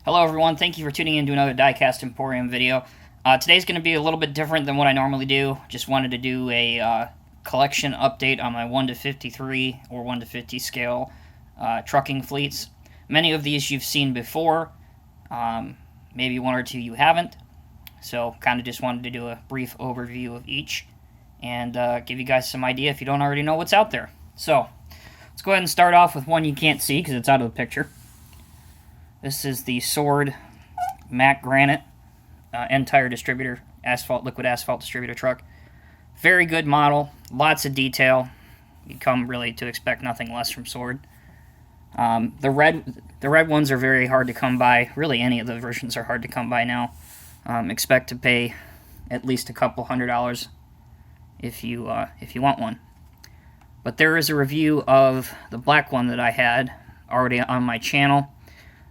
Hello everyone, thank you for tuning in to another Diecast Emporium video. Today's going to be a little bit different than what I normally do. Just wanted to do a collection update on my 1 to 53 or 1 to 50 scale trucking fleets. Many of these you've seen before, maybe one or two you haven't. So kind of just wanted to do a brief overview of each and give you guys some idea if you don't already know what's out there. So let's go ahead and start off with one you can't see because it's out of the picture. This is the Sword Matte Granite end tire distributor, liquid asphalt distributor truck. Very good model, lots of detail. You come really to expect nothing less from Sword. The red ones are very hard to come by. Really, any of the versions are hard to come by now. Expect to pay at least a couple $100 if you want one. But there is a review of the black one that I had already on my channel.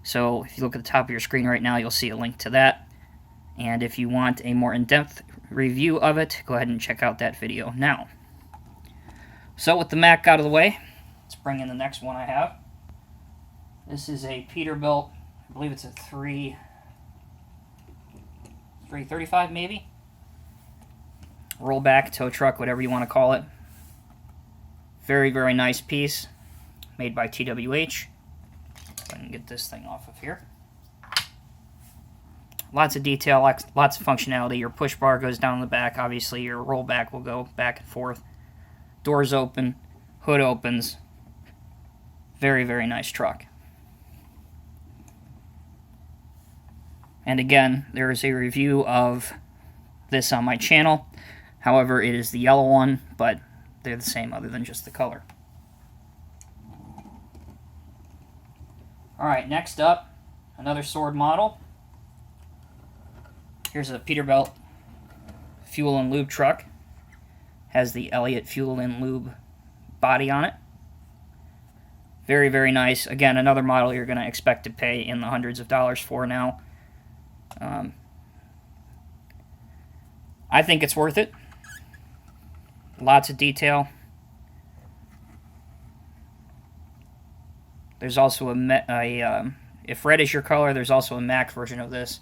So if you look at the top of your screen right now, you'll see a link to that. And if you want a more in-depth review of it, go ahead and check out that video now. So with the Mac out of the way, let's bring in the next one I have. This is a Peterbilt. I believe it's a 335 maybe? Rollback tow truck, whatever you want to call it. Very, very nice piece. Made by TWH. I can get this thing off of here. Lots of detail, lots of functionality. Your push bar goes down the back. Obviously, your rollback will go back and forth. Doors open, hood opens. Very, very nice truck. And again, there is a review of this on my channel. However, it is the yellow one, but they're the same other than just the color. Alright, next up, another Sword model. Here's a Peterbilt fuel and lube truck. Has the Elliott fuel and lube body on it. Very, very nice. Again, another model you're going to expect to pay in the hundreds of dollars for now. I think it's worth it. Lots of detail. There's also if red is your color, there's also a Mac version of this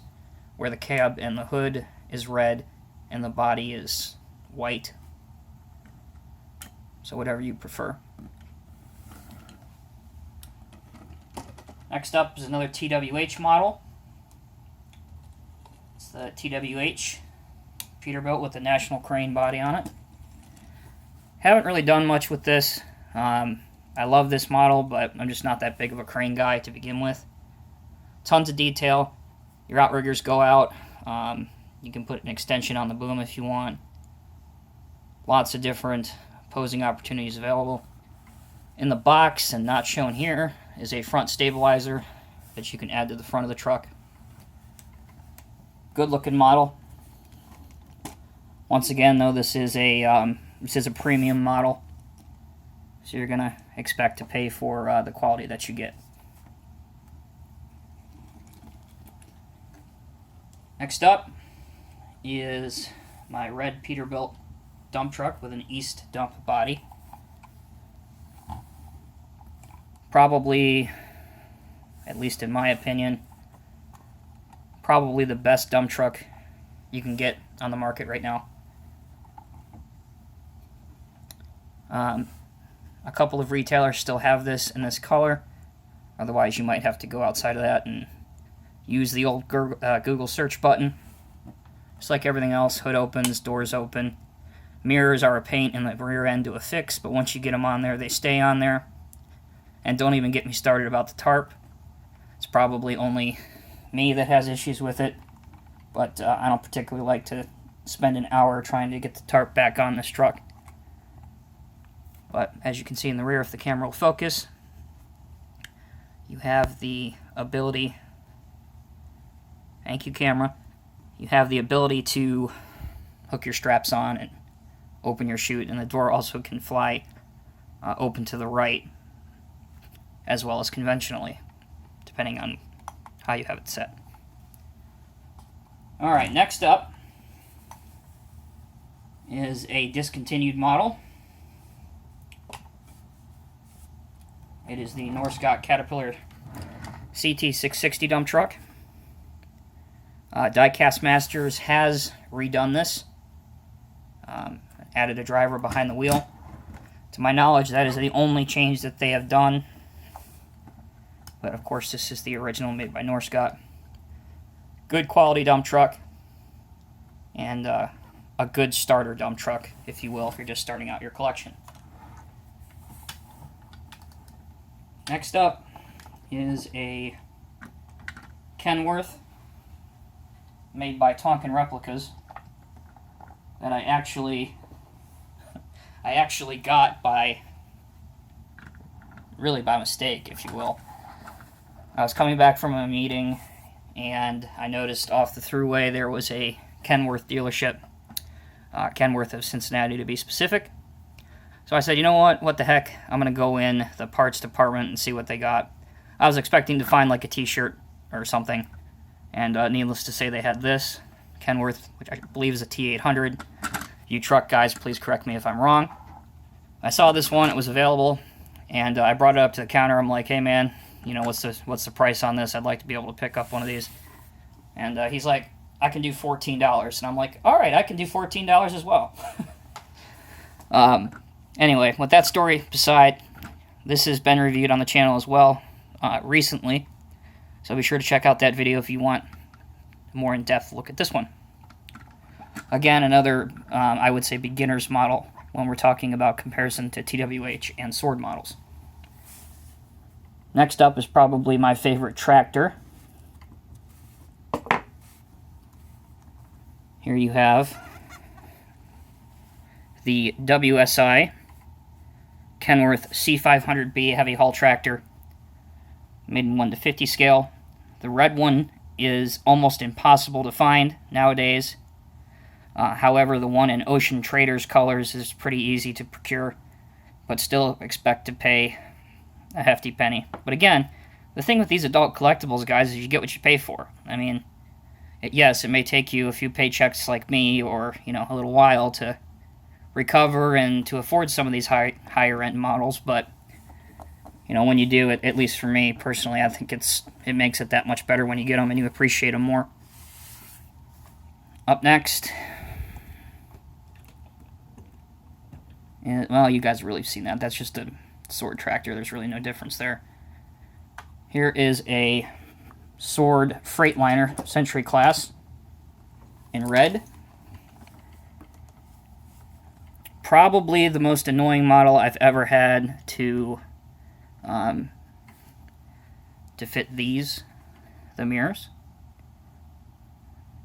where the cab and the hood is red and the body is white. So whatever you prefer. Next up is another TWH model. It's the TWH Peterbilt with the National Crane body on it. Haven't really done much with this. I love this model, but I'm just not that big of a crane guy to begin with. Tons of detail. Your outriggers go out. You can put an extension on the boom if you want. Lots of different posing opportunities available. In the box, and not shown here, is a front stabilizer that you can add to the front of the truck. Good looking model. Once again, though, this is a premium model. So you're going to expect to pay for the quality that you get. Next up is my red Peterbilt dump truck with an east dump body. Probably, at least in my opinion, probably the best dump truck you can get on the market right now. A couple of retailers still have this in this color. Otherwise, you might have to go outside of that and use the old Google search button. Just like everything else, hood opens, doors open. Mirrors are a pain in the rear end to affix, but once you get them on there, they stay on there. And don't even get me started about the tarp. It's probably only me that has issues with it, but I don't particularly like to spend an hour trying to get the tarp back on this truck. But as you can see in the rear, if the camera will focus, you have the ability, thank you camera, you have the ability to hook your straps on and open your chute, and the door also can fly open to the right as well as conventionally, depending on how you have it set. Alright, next up is a discontinued model. It is the Norscot Caterpillar CT660 dump truck. Diecast Masters has redone this. Added a driver behind the wheel. To my knowledge, that is the only change that they have done. But of course, this is the original made by Norscot. Good quality dump truck. And a good starter dump truck, if you will, if you're just starting out your collection. Next up is a Kenworth made by Tonkin Replicas that I actually got by mistake, if you will. I was coming back from a meeting and I noticed off the thruway there was a Kenworth dealership, Kenworth of Cincinnati to be specific. So I said, you know what the heck, I'm going to go in the parts department and see what they got. I was expecting to find like a t-shirt or something, and needless to say they had this, Kenworth, which I believe is a T800. You truck guys, please correct me if I'm wrong. I saw this one, it was available, and I brought it up to the counter. I'm like, hey man, you know, what's the price on this? I'd like to be able to pick up one of these. And he's like, I can do $14. And I'm like, alright, I can do $14 as well. Anyway, with that story aside, this has been reviewed on the channel as well recently. So be sure to check out that video if you want a more in-depth look at this one. Again, another, I would say, beginner's model when we're talking about comparison to TWH and Sword models. Next up is probably my favorite tractor. Here you have the Wsi Kenworth C500 Be heavy haul tractor, made in 1:50 scale. The red one is almost impossible to find nowadays. However, the one in Ocean Traders colors is pretty easy to procure, but still expect to pay a hefty penny. But again, the thing with these adult collectibles, guys, is you get what you pay for. I mean, yes, it may take you a few paychecks like me, or a little while to recover and to afford some of these higher end models, but when you do it, at least for me personally, I think it makes it that much better when you get them and you appreciate them more. Up next, well, you guys have really seen that. That's just a Sword tractor. There's really no difference there. Here is a Sword Freightliner Century Class in red. Probably the most annoying model I've ever had to fit the mirrors.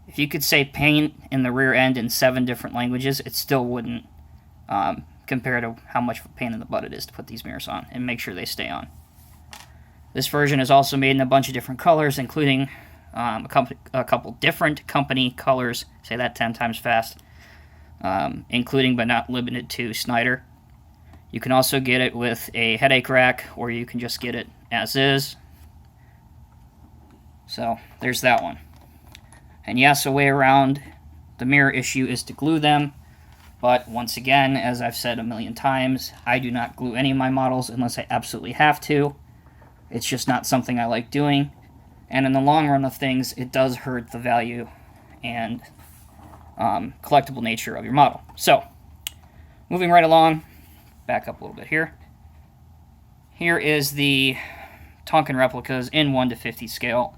If you could say paint in the rear end in 7 different languages, it still wouldn't compare to how much of a pain in the butt it is to put these mirrors on and make sure they stay on. This version is also made in a bunch of different colors, including a couple different company colors. Say that 10 times fast. Including but not limited to Snyder. You can also get it with a headache rack, or you can just get it as is. So there's that one. And yes, a way around the mirror issue is to glue them, but once again, as I've said a million times, I do not glue any of my models unless I absolutely have to. It's just not something I like doing, and in the long run of things, it does hurt the value and collectible nature of your model. So, moving right along, back up a little bit here. Here is the Tonkin Replicas in 1:50 scale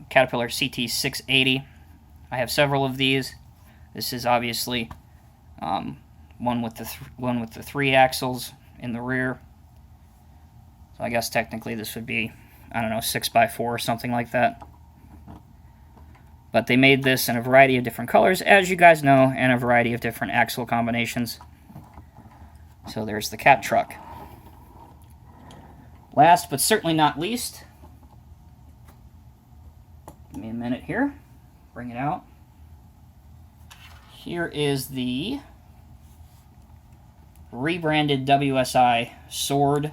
Caterpillar CT680. I have several of these. This is obviously one with the 3 axles in the rear. So I guess technically this would be, I don't know, 6x4 or something like that. But they made this in a variety of different colors, as you guys know, and a variety of different axle combinations. So there's the cat truck. Last but certainly not least, give me a minute here, bring it out. Here is the rebranded Wsi Sword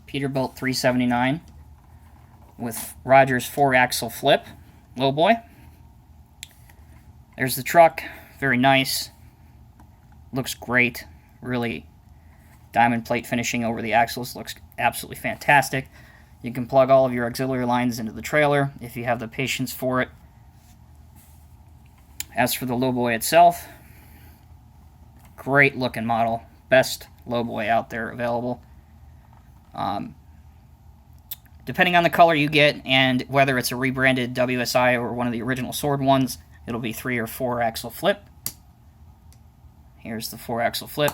Peterbilt 379 with Rogers 4-axle flip. Little boy. There's the truck. Very nice. Looks great. Really, diamond plate finishing over the axles looks absolutely fantastic. You can plug all of your auxiliary lines into the trailer if you have the patience for it. As for the lowboy itself, great looking model. Best lowboy out there available. Depending on the color you get and whether it's a rebranded WSI or one of the original Sword ones, it'll be 3 or 4 axle flip. Here's the 4 axle flip.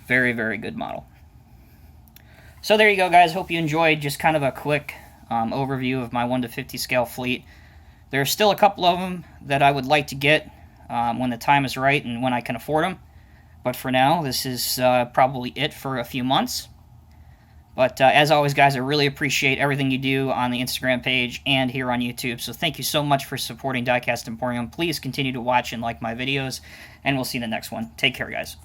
Very, very good model. So there you go, guys. Hope you enjoyed just kind of a quick overview of my 1/50 scale fleet. There's still a couple of them that I would like to get when the time is right and when I can afford them. But for now, this is probably it for a few months. But as always, guys, I really appreciate everything you do on the Instagram page and here on YouTube. So thank you so much for supporting Diecast Emporium. Please continue to watch and like my videos, and we'll see you in the next one. Take care, guys.